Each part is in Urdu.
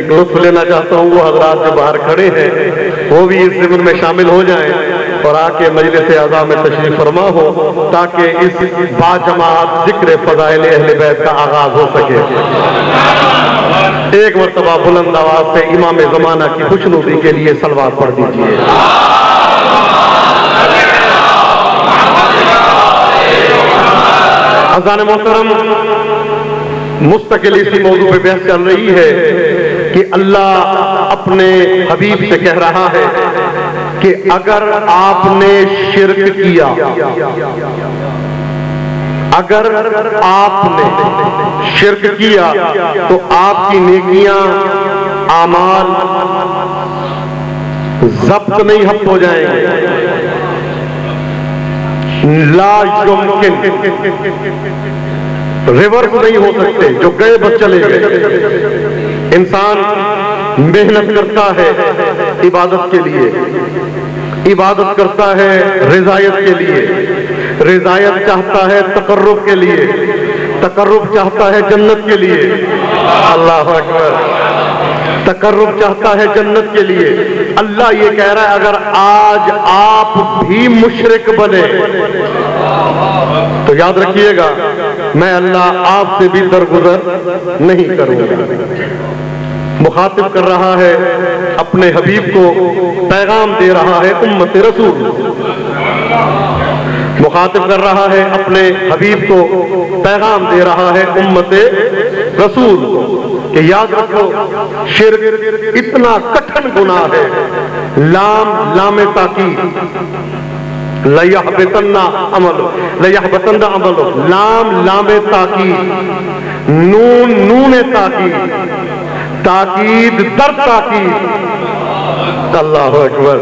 ایک لطف لینا چاہتا ہوں، وہ حضرات جو باہر کھڑے ہیں وہ بھی اس ضمن میں شامل ہو جائیں اور آ کے مجلس اعظام میں تشریف فرما ہو، تاکہ اس باجماعت ذکر فضائل اہل بیت کا آغاز ہو سکے۔ ایک مرتبہ بلند آواز سے امام زمانہ کی خوشنودی کے لیے صلوات پڑھ دیجیے۔ عزیزان محترم، مستقل اسی موضوع پہ بحث چل رہی ہے کہ اللہ اپنے حبیب سے کہہ رہا ہے کہ اگر آپ نے شرک کیا، اگر آپ نے شرک کیا تو آپ کی نیکیاں اعمال ضبط نہیں ہپ ہو جائیں گے، لا یمکن، ریورس نہیں ہو سکتے، جو گئے بس چلے گئے۔ انسان محنت کرتا ہے عبادت کے لیے، عبادت کرتا ہے رضایت کے لیے، رضایت چاہتا ہے تقرب کے لیے، تقرب چاہتا ہے جنت کے لیے، اللہ اکبر، تقرب چاہتا ہے جنت کے لیے۔ اللہ یہ کہہ رہا ہے اگر آج آپ بھی مشرک بنے تو یاد رکھیے گا میں اللہ آپ سے بھی درگزر نہیں کروں گا۔ مخاطب کر رہا ہے اپنے حبیب کو، پیغام دے رہا ہے امت رسول، مخاطب کر رہا ہے اپنے حبیب کو، پیغام دے رہا ہے امت رسول کہ یاد رکھو شرک اتنا کٹھن گناہ ہے، لام تاکید، لیحبطن عملو، لام تاکید، نون تاکید، تاکید در تاکید، اللہ اکبر،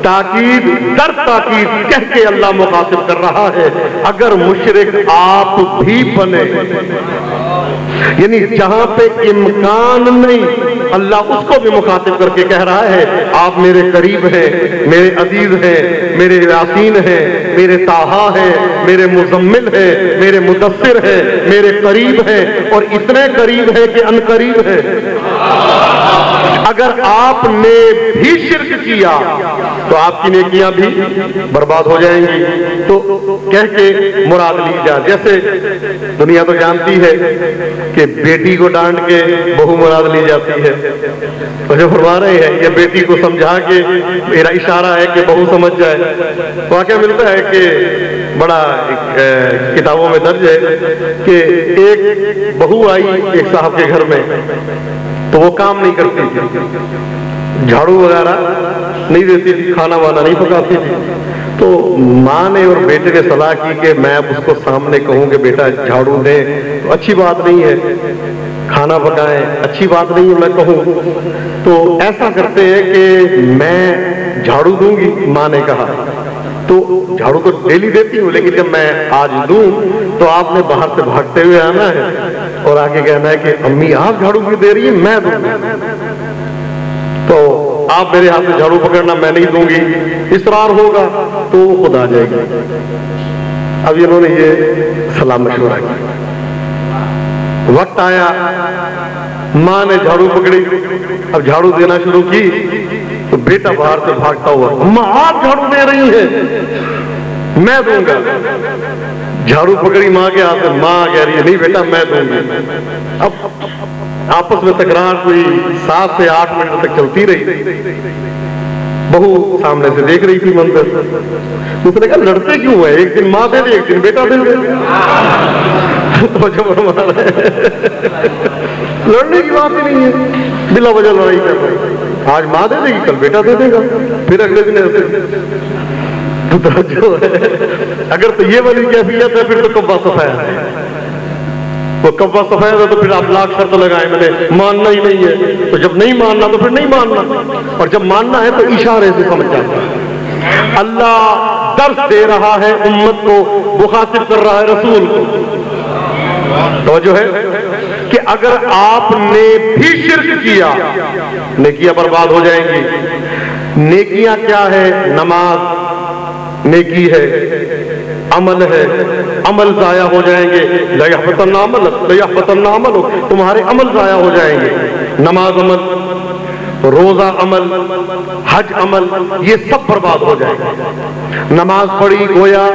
تاکید در تاکید کہہ کے اللہ مخاطب کر رہا ہے اگر مشرک آپ بھی بنے، یعنی جہاں پہ امکان نہیں اللہ اس کو بھی مخاطب کر کے کہہ رہا ہے آپ میرے قریب ہیں، میرے عزیز ہیں، میرے یاسین ہیں، میرے طٰہٰ ہیں، میرے مزمل ہیں، میرے مدثر ہیں، میرے قریب ہیں اور اتنے قریب ہیں کہ ان قریب ہیں۔ اگر آپ نے بھی شرک کیا تو آپ کی نیکیاں بھی برباد ہو جائیں گی۔ تو کہہ کے مراد لی جائے، جیسے دنیا تو جانتی ہے کہ بیٹی کو ڈانٹ کے بہو مراد لی جاتی ہے، تو جو فرما رہے ہیں یہ بیٹی کو سمجھا کے میرا اشارہ ہے کہ بہو سمجھ جائے۔ واقعہ ملتا ہے کہ بڑا کتابوں میں درج ہے کہ ایک بہو آئی ایک صاحب کے گھر میں تو وہ کام نہیں کرتی تھی، جھاڑو وغیرہ نہیں دیتی تھی، کھانا وانا نہیں پکاتی تھی، تو ماں نے اور بیٹے نے صلاح کی کہ میں اب اس کو سامنے کہوں کہ بیٹا جھاڑو دے تو اچھی بات نہیں ہے، کھانا پکائیں اچھی بات نہیں ہے میں کہوں، تو ایسا کرتے ہیں کہ میں جھاڑو دوں گی، ماں نے کہا تو جھاڑو تو ڈیلی دیتی ہوں لیکن جب میں آج دوں تو آپ نے باہر سے بھاگتے ہوئے آنا ہے اور آگے کہنا ہے کہ امی آپ جھاڑو کیوں دے رہی ہیں، میں دوں گی، تو آپ میرے ہاتھ سے جھاڑو پکڑنا میں نہیں دوں گی، اصرار ہوگا تو وہ خود آ جائے گی۔ اب انہوں نے یہ صلاح مشورہ کیا، وقت آیا ماں نے جھاڑو پکڑی، اب جھاڑو دینا شروع کی تو بیٹا باہر سے بھاگتا ہوا، اماں آپ جھاڑو دے رہی ہیں میں دوں گا، جھاڑو پکڑی ماں کے ہاتھ میں، ماں کہہ رہی ہے نہیں بیٹا میں دوں گی۔ اب آپس میں تکرار کوئی 7 سے 8 منٹ تک چلتی رہی، بہو سامنے سے دیکھ رہی تھی منظر، اس نے کہا لڑتے کیوں ہیں، ایک دن ماں دے دے ایک دن بیٹا دے دے، تو جب لڑنے کی بات ہی نہیں ہے، بلا وجہ لڑائی کر رہی، آج ماں دے دے گی کل بیٹا دے دے گا، پھر اگلے دن ایسے جو ہے اگر تو یہ والی کیفیت ہے پھر تو کبا سفید ہے، وہ کبا سفید ہے تو پھر آپ لاکھ شرط لگائیں میں نے ماننا ہی نہیں ہے، تو جب نہیں ماننا تو پھر نہیں ماننا، اور جب ماننا ہے تو اشارے سے سمجھ جاتا ہے۔ اللہ درس دے رہا ہے امت کو، مخاطب کر رہا ہے رسول کو، توجہ ہے کہ اگر آپ نے بھی شرک کیا نیکیاں برباد ہو جائیں گی۔ نیکیاں کیا ہے؟ نماز نیکی ہے، عمل ہے، عمل ضائع ہو جائیں گے، لیحبطن عملک، لیحبطن عملک، تمہارے عمل ضائع ہو جائیں گے۔ نماز عمل، روزہ عمل، حج عمل، یہ سب برباد ہو جائے گا۔ نماز پڑھی گویا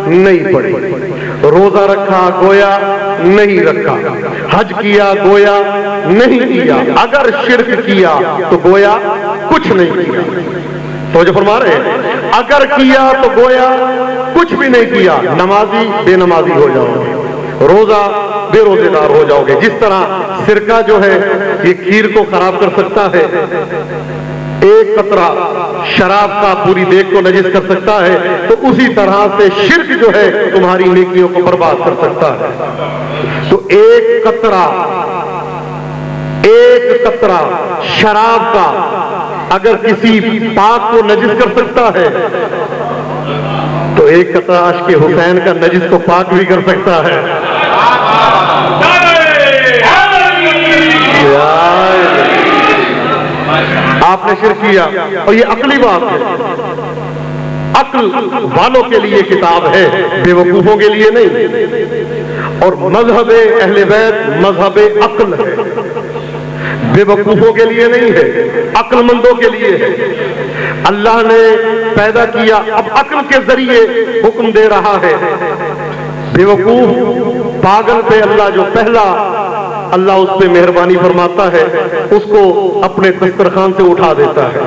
نہیں پڑھی، روزہ رکھا گویا نہیں رکھا، حج کیا گویا نہیں کیا، اگر شرک کیا تو گویا کچھ نہیں کیا۔ تو جو فرما رہے ہیں اگر کیا تو گویا کچھ بھی نہیں کیا، نمازی بے نمازی ہو جاؤ گے، روزہ بے روزے دار ہو جاؤ گے۔ جس طرح سرکہ جو ہے یہ کھیر کو خراب کر سکتا ہے، ایک قطرہ شراب کا پوری دیگ کو نجس کر سکتا ہے، تو اسی طرح سے شرک جو ہے تمہاری نیکیوں کو برباد کر سکتا ہے۔ تو ایک قطرہ شراب کا اگر کسی پاک کو نجس کر سکتا ہے تو ایک قطرہ عشق حسین کا نجس کو پاک بھی کر سکتا ہے۔ آپ نے شرک کیا، اور یہ عقلی بات ہے، عقل والوں کے لیے کتاب ہے، بے وقوفوں کے لیے نہیں۔ اور مذہب اہل بیت مذہب عقل ہے، بے وقوفوں کے لیے نہیں ہے، عقل مندوں کے لیے ہے۔ اللہ نے پیدا کیا، اب عقل کے ذریعے حکم دے رہا ہے۔ بے وقوف پاگل پہ اللہ جو پہلا اللہ اس پہ مہربانی فرماتا ہے، اس کو اپنے دسترخوان سے اٹھا دیتا ہے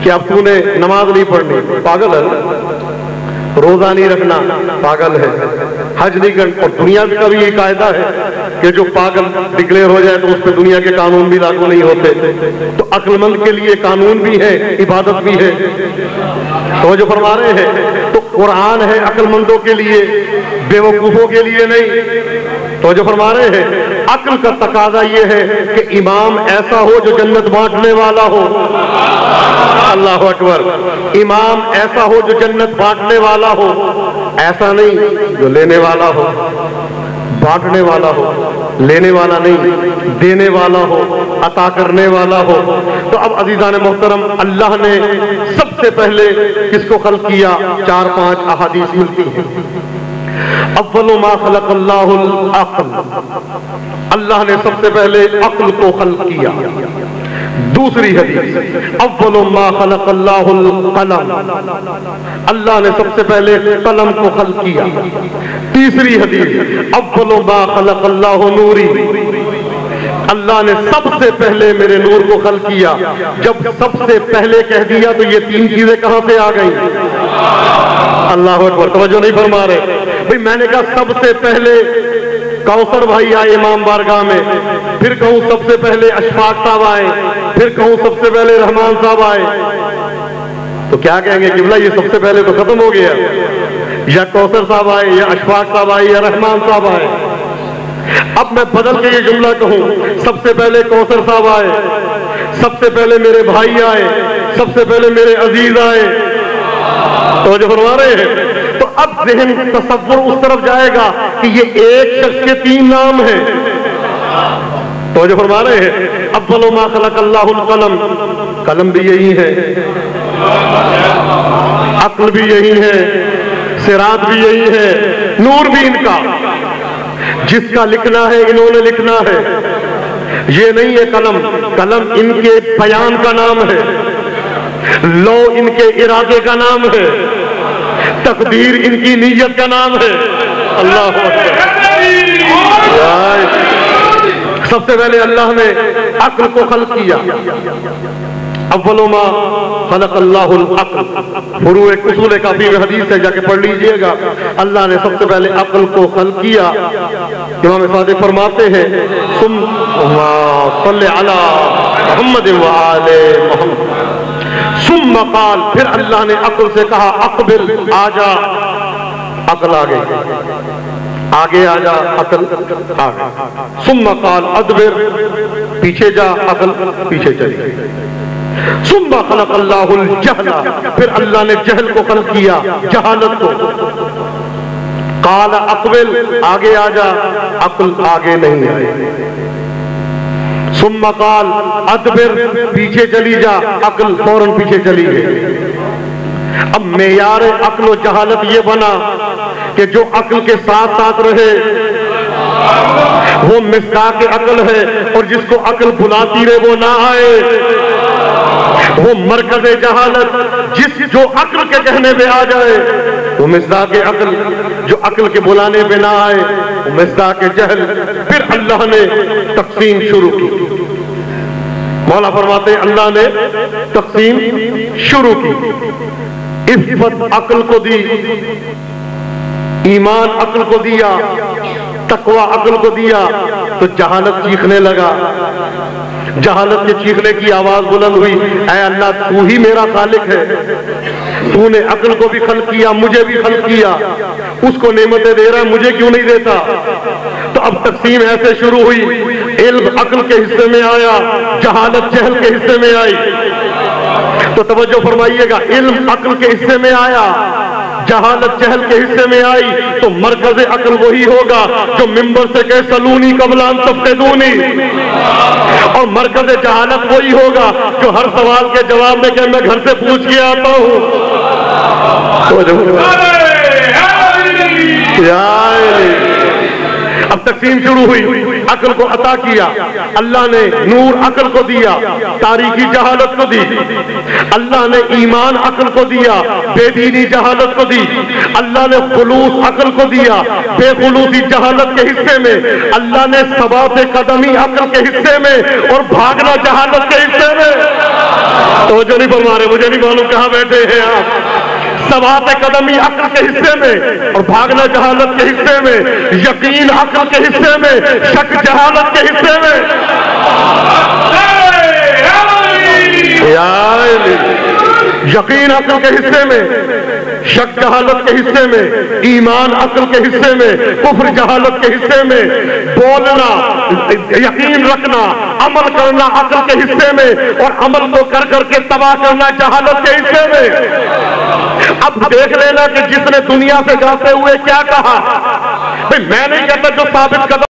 کہ اب تو نے نماز نہیں پڑھنی، پاگل ہے، روزہ نہیں رکھنا، پاگل ہے، حج نہیں کرنا۔ اور دنیا کا بھی یہ قاعدہ ہے کہ جو پاگل ڈکلیئر ہو جائے تو اس پہ دنیا کے قانون بھی لاگو نہیں ہوتے۔ تو عقل مند کے لیے قانون بھی ہے، عبادت بھی ہے۔ تو جو فرما رہے ہیں تو قرآن ہے عقل مندوں کے لیے، بے وقوفوں کے لیے نہیں۔ تو جو فرما رہے ہیں عقل کا تقاضا یہ ہے کہ امام ایسا ہو جو جنت بانٹنے والا ہو، اللہ اکبر، امام ایسا ہو جو جنت بانٹنے والا ہو، ایسا نہیں جو لینے والا ہو، بانٹنے والا ہو، لینے والا نہیں، دینے والا ہو، عطا کرنے والا ہو۔ تو اب عزیزان محترم، اللہ نے سب سے پہلے کس کو خلق کیا؟ 4-5 احادیث ملتی ہیں۔ اول ما خلق اللہ العقل، اللہ نے سب سے پہلے عقل کو خلق کیا۔ دوسری حدیث، اول ما خلق اللہ القلم، اللہ نے سب سے پہلے قلم کو خلق کیا۔ تیسری حدیث، اول ما خلق اللہ نوری، اللہ نے سب سے پہلے میرے نور کو خلق کیا۔ جب سب سے پہلے کہہ دیا تو یہ 3 چیزیں کہاں سے آ گئیں؟ اللہ اکبر، توجہ نہیں فرما رہے بھئی۔ میں نے کہا سب سے پہلے کوثر بھائی آئے امام بارگاہ میں، پھر کہوں سب سے پہلے اشفاق صاحب آئے، پھر کہوں سب سے پہلے رحمان صاحب آئے، تو کیا کہیں گے قبلہ یہ سب سے پہلے تو ختم ہو گیا، یا کوثر صاحب آئے، یا اشفاق صاحب آئے، یا رحمان صاحب آئے۔ اب میں بدل کے یہ جملہ کہوں، سب سے پہلے کوثر صاحب آئے، سب سے پہلے میرے بھائی آئے، سب سے پہلے میرے عزیز آئے، تو جو فرما رہے ہیں تو اب ذہن تصور اس طرف جائے گا کہ یہ ایک شخص کے 3 نام ہیں۔ تو جو فرما رہے ہیں اول ما خلق اللہ القلم، قلم بھی یہی ہے، عقل بھی یہی ہے، صراط بھی یہی ہے، نور بھی ان کا، جس کا لکھنا ہے انہوں نے لکھنا ہے، یہ نہیں ہے قلم، قلم ان کے بیان کا نام ہے، لو ان کے ارادے کا نام ہے، تقدیر ان کی نیت کا نام ہے۔ اللہ سب سے پہلے اللہ نے عقل کو خلق کیا۔ اول ما خلق اللہ العقل، فروع اصول کافی میں حدیث ہے، جا کے پڑھ لیجئے گا۔ اللہ نے سب سے پہلے عقل کو خلق کیا۔ امام صادق فرماتے ہیں ثم صلی علی محمد وآل محمد، ثم قال، پھر اللہ نے عقل سے کہا اقبل، آجا، عقل آگے، آگے آجا، عقل آگے، ثم قال ادبر، پیچھے جا، عقل پیچھے چلی۔ ثم خلق اللہ الجہل، پھر اللہ نے جہل کو خلق کیا، جہالت کو۔ قال اقبل، آگے آجا، عقل آگے نہیں آئی۔ ثم قال ادبر، پیچھے چلی جا، عقل فوراً پیچھے چلی گئی۔ اب معیار عقل و جہالت یہ بنا کہ جو عقل کے ساتھ ساتھ رہے وہ مصداق عقل ہے، اور جس کو عقل بلاتی رہے وہ نہ آئے۔ وہ مرکز جہالت جو عقل کے کہنے پہ آ جائے وہ مصداق عقل، جو عقل کے بلانے پہ نہ آئے وہ مصداق جہل۔ پھر اللہ نے تقسیم شروع کی۔ مولا فرماتے ہیں اللہ نے تقسیم شروع کی۔ عفت عقل کو دی، ایمان عقل کو دیا، تقوی عقل کو دیا، تو جہالت چیخنے لگا۔ جہالت کے چیخنے کی آواز بلند ہوئی، اے اللہ تو ہی میرا خالق ہے، تو نے عقل کو بھی خلق کیا، مجھے بھی خلق کیا، اس کو نعمتیں دے رہا ہے، مجھے کیوں نہیں دیتا؟ تو اب تقسیم ایسے شروع ہوئی، علم عقل کے حصے میں آیا، جہالت جہل کے حصے میں آئی۔ تو توجہ فرمائیے گا، علم عقل کے حصے میں آیا، جہالت جہل کے حصے میں آئی، تو مرکز عقل وہی ہوگا جو ممبر سے کہے سلونی قبل ان تفقدونی، اور مرکز جہالت وہی ہوگا جو ہر سوال کے جواب میں کہے میں گھر سے پوچھ کے آتا ہوں۔ اب تقسیم شروع ہوئی، عقل کو عطا کیا، اللہ نے نور عقل کو دیا، تاریکی جہالت کو دی، اللہ نے ایمان عقل کو دیا، بے دینی جہالت کو دی، اللہ نے خلوص عقل کو دیا، بے خلوصی جہالت کے حصے میں، اللہ نے ثبات قدمی عقل کے حصے میں، اور بھاگنا جہالت کے حصے میں۔ تو جو نہیں فرما رہے، مجھے نہیں معلوم کہاں بیٹھے ہیں آپ۔ ثبات قدمی عقل کے حصے میں اور بھاگنا جہالت کے حصے میں، یقین عقل کے حصے میں، شک جہالت کے حصے میں۔ یقین عقل کے حصے میں، شک جہالت کے حصے میں، ایمان عقل کے حصے میں، کفر جہالت کے حصے میں، بولنا یقین رکھنا، عمل کرنا عقل کے حصے میں، اور عمل کو کر کر کے تباہ کرنا جہالت کے حصے میں۔ اب دیکھ لینا کہ جس نے دنیا سے جاتے ہوئے کیا کہا، میں نہیں کہتا جو ثابت قدم